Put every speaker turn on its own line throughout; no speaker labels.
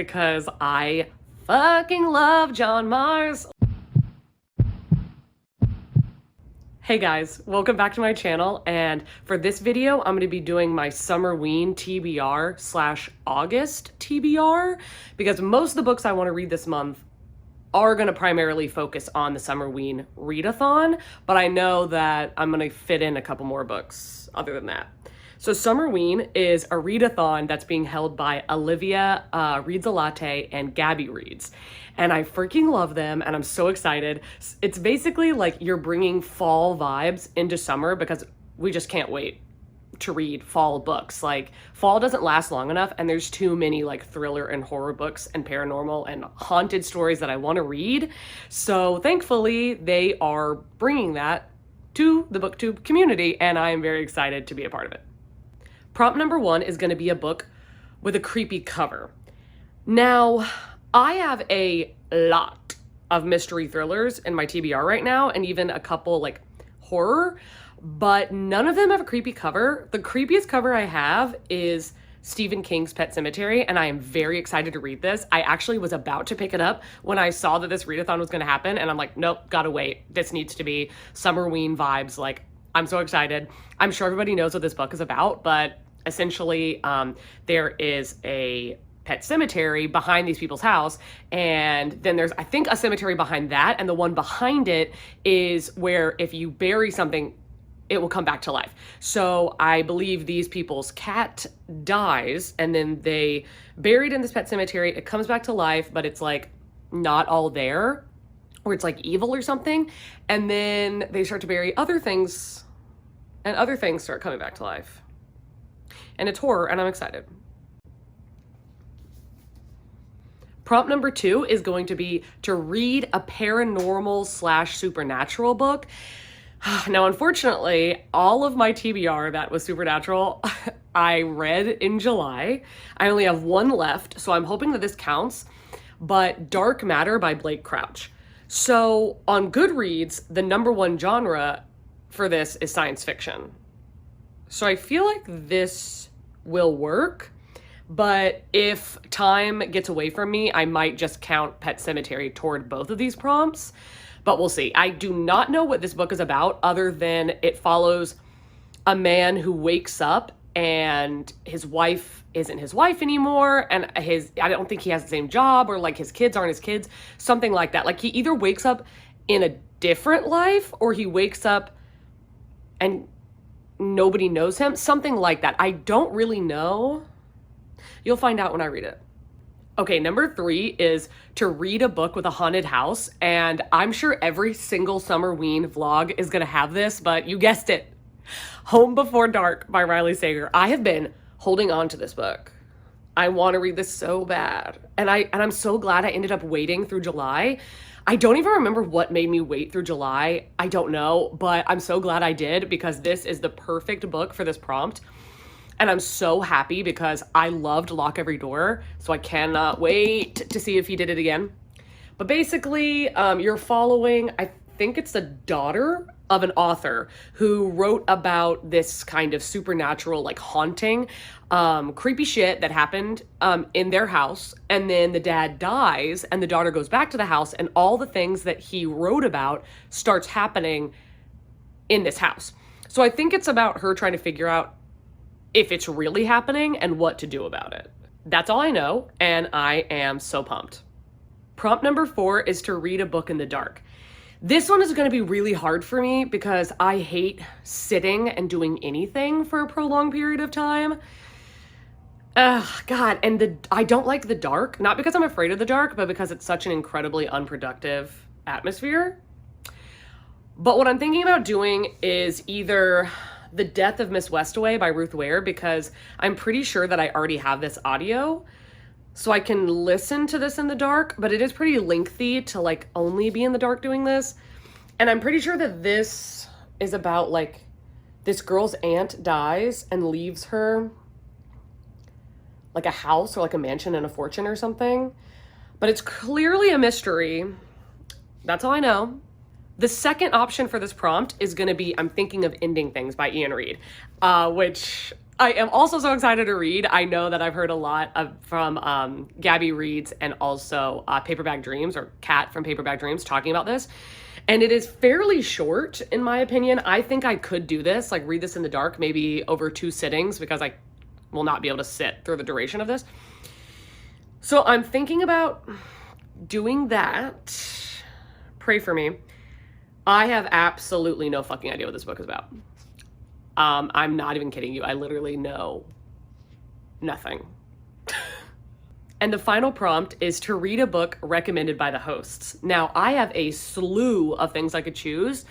because I fucking love John Maas. Hey guys, welcome back to my channel, and for this video I'm going to be doing my Summerween TBR / August TBR because most of the books I want to read this month are going to primarily focus on the Summerween readathon, but I know that I'm going to fit in a couple more books other than that. So Summerween is a readathon that's being held by Olivia Reads a Latte and Gabby Reads. And I freaking love them and I'm so excited. It's basically like you're bringing fall vibes into summer because we just can't wait to read fall books. Like fall doesn't last long enough and there's too many like thriller and horror books and paranormal and haunted stories that I want to read. So thankfully they are bringing that to the booktube community and I am very excited to be a part of it. Prompt number 1 is going to be a book with a creepy cover. Now, I have a lot of mystery thrillers in my TBR right now, and even a couple like horror, but none of them have a creepy cover. The creepiest cover I have is Stephen King's Pet Sematary, and I am very excited to read this. I actually was about to pick it up when I saw that this readathon was going to happen, and I'm like, nope, gotta wait. This needs to be Summerween vibes. Like, I'm so excited. I'm sure everybody knows what this book is about, but essentially there is a pet cemetery behind these people's house, and then there's, I think, a cemetery behind that, and the one behind it is where if you bury something, it will come back to life. So I believe these people's cat dies, and then they buried in this pet cemetery, it comes back to life, but it's like not all there, or it's like evil or something, and then they start to bury other things, and other things start coming back to life. And it's horror, and I'm excited. Prompt number 2 is going to be to read a paranormal / supernatural book. Now, unfortunately, all of my TBR that was supernatural, I read in July. I only have one left, so I'm hoping that this counts. But Dark Matter by Blake Crouch. So on Goodreads, the #1 genre for this is science fiction. So I feel like this will work, but if time gets away from me, I might just count Pet Sematary toward both of these prompts, but we'll see. I do not know what this book is about other than it follows a man who wakes up and his wife isn't his wife anymore, and I don't think he has the same job, or like his kids aren't his kids, something like that. Like he either wakes up in a different life or he wakes up and nobody knows him, something like that. I don't really know. You'll find out when I read it. Okay, number 3 is to read a book with a haunted house, and I'm sure every single Summerween vlog is gonna have this, but you guessed it. Home Before Dark by Riley Sager. I have been holding on to this book. I want to read this so bad, and I'm so glad I ended up waiting through July. I don't even remember what made me wait through July. I don't know, but I'm so glad I did because this is the perfect book for this prompt. And I'm so happy because I loved Lock Every Door, so I cannot wait to see if he did it again. But basically, you're following, I think it's the daughter of an author who wrote about this kind of supernatural, like haunting, creepy shit that happened in their house. And then the dad dies and the daughter goes back to the house and all the things that he wrote about starts happening in this house. So I think it's about her trying to figure out if it's really happening and what to do about it. That's all I know, and I am so pumped. Prompt number 4 is to read a book in the dark. This one is going to be really hard for me because I hate sitting and doing anything for a prolonged period of time. God, and I don't like the dark, not because I'm afraid of the dark, but because it's such an incredibly unproductive atmosphere. But what I'm thinking about doing is either The Death of Miss Westaway by Ruth Ware, because I'm pretty sure that I already have this audio, so I can listen to this in the dark, but it is pretty lengthy to like only be in the dark doing this. And I'm pretty sure that this is about like this girl's aunt dies and leaves her like a house or like a mansion and a fortune or something. But it's clearly a mystery. That's all I know. The second option for this prompt is going to be I'm Thinking of Ending Things by Reid, which I am also so excited to read. I know that I've heard a lot from Gabby Reid's and also Paperback Dreams, or Kat from Paperback Dreams, talking about this. And it is fairly short, in my opinion. I think I could do this, like read this in the dark, maybe over 2 sittings, because I will not be able to sit through the duration of this. So I'm thinking about doing that. Pray for me. I have absolutely no fucking idea what this book is about. I'm not even kidding you. I literally know nothing. And the final prompt is to read a book recommended by the hosts. Now, I have a slew of things I could choose,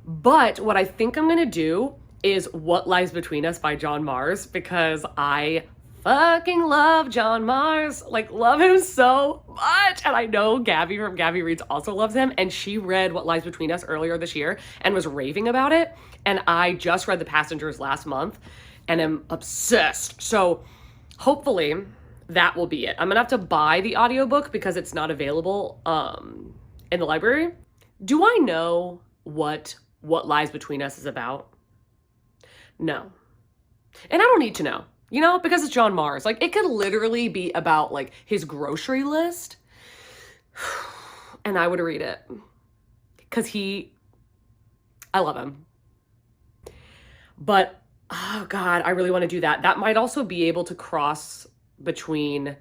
but what I think I'm gonna do is What Lies Between Us by John Maas, because I fucking love John Maas, like love him so much. And I know Gabby from Gabby Reads also loves him, and she read What Lies Between Us earlier this year and was raving about it. And I just read The Passengers last month and am obsessed. So hopefully that will be it. I'm gonna have to buy the audiobook because it's not available in the library. Do I know what Lies Between Us is about? No. And I don't need to know. You know, because it's John Maas. Like, it could literally be about, like, his grocery list. And I would read it. Because I love him. But, oh God, I really want to do that. That might also be able to cross between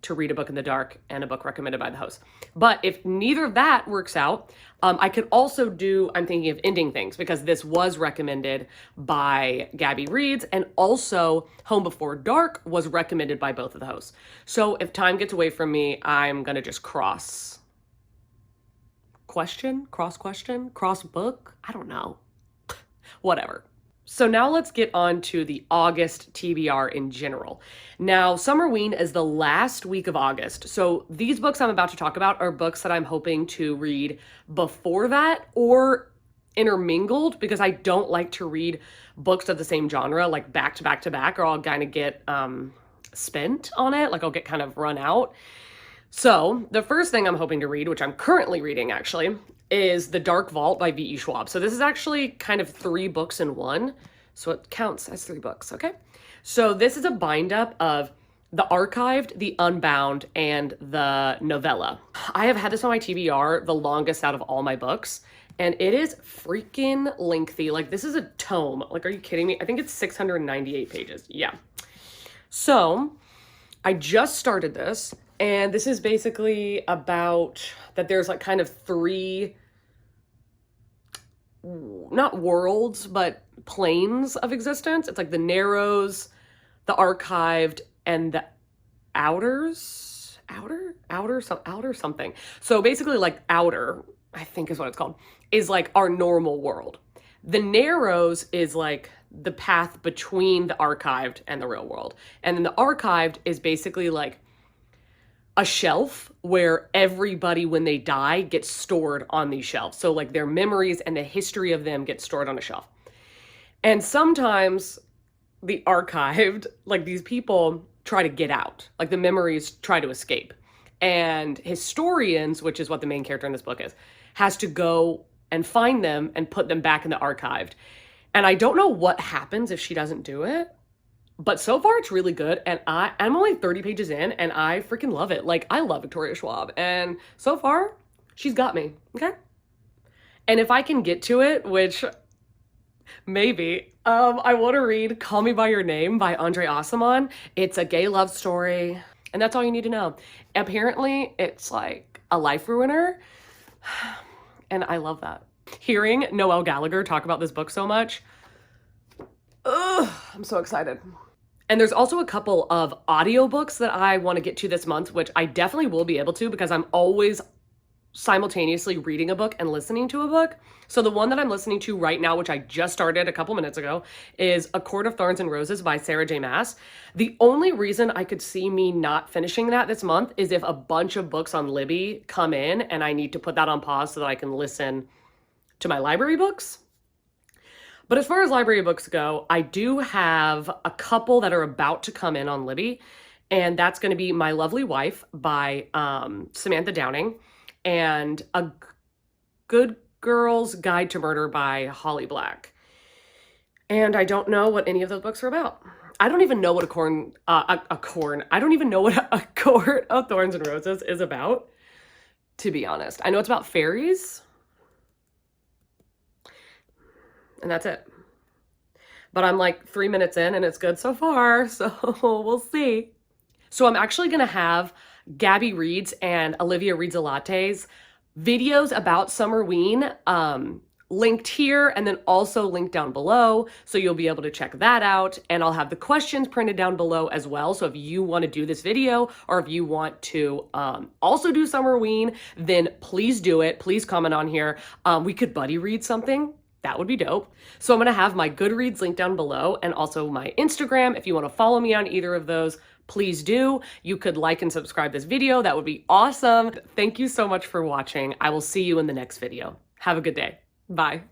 to read a book in the dark and a book recommended by the host. But if neither of that works out, I could also do, I'm thinking of Ending Things, because this was recommended by Gabby Reads, and also Home Before Dark was recommended by both of the hosts. So if time gets away from me, I'm gonna just cross book? I don't know. Whatever. So now let's get on to the August TBR in general. Now, Summerween is the last week of August. So these books I'm about to talk about are books that I'm hoping to read before that or intermingled, because I don't like to read books of the same genre like back to back to back, or I'll kind of get spent on it. Like I'll get kind of run out. So the first thing I'm hoping to read, which I'm currently reading actually, is The Dark Vault by V.E. Schwab. So this is actually kind of 3 books in one. So it counts as 3 books, okay? So this is a bind up of the Archived, the Unbound, and the novella. I have had this on my TBR the longest out of all my books, and it is freaking lengthy. Like, this is a tome. Like, are you kidding me? I think it's 698 pages. Yeah. So I just started this, and this is basically about that there's like kind of 3, not worlds, but planes of existence. It's like the Narrows, the Archived, and the Outers. Outer something. So basically like Outer, I think is what it's called, is like our normal world. The Narrows is like the path between the Archived and the real world. And then the Archived is basically like a shelf where everybody, when they die, gets stored on these shelves. So like their memories and the history of them get stored on a shelf. And sometimes the Archived, like these people try to get out, like the memories try to escape. And historians, which is what the main character in this book is, has to go and find them and put them back in the Archived. And I don't know what happens if she doesn't do it. But so far, it's really good, and I'm only 30 pages in, and I freaking love it. Like, I love Victoria Schwab, and so far, she's got me, okay? And if I can get to it, which maybe, I want to read Call Me By Your Name by Andre Aciman. It's a gay love story, and that's all you need to know. Apparently, it's like a life ruiner, and I love that. Hearing Noelle Gallagher talk about this book so much, I'm so excited. And there's also a couple of audiobooks that I want to get to this month, which I definitely will be able to, because I'm always simultaneously reading a book and listening to a book. So the one that I'm listening to right now, which I just started a couple minutes ago, is A Court of Thorns and Roses by Sarah J. Maas. The only reason I could see me not finishing that this month is if a bunch of books on Libby come in and I need to put that on pause so that I can listen to my library books. But as far as library books go, I do have a couple that are about to come in on Libby, and that's going to be My Lovely Wife by Samantha Downing, and A Good Girl's Guide to Murder by Holly Black. And I don't know what any of those books are about. I don't even know what I don't even know what a Court of Thorns and Roses is about, to be honest. I know it's about fairies, and that's it. But I'm like 3 minutes in and it's good so far, so we'll see. So I'm actually gonna have Gabby Reid's and Olivia Reads a Latte's videos about Summerween linked here and then also linked down below, so you'll be able to check that out. And I'll have the questions printed down below as well, so if you want to do this video or if you want to also do Summerween, then please do it. Please comment on here. We could buddy read something. That would be dope. So I'm going to have my Goodreads linked down below and also my Instagram. If you want to follow me on either of those, please do. You could like and subscribe this video. That would be awesome. Thank you so much for watching. I will see you in the next video. Have a good day. Bye.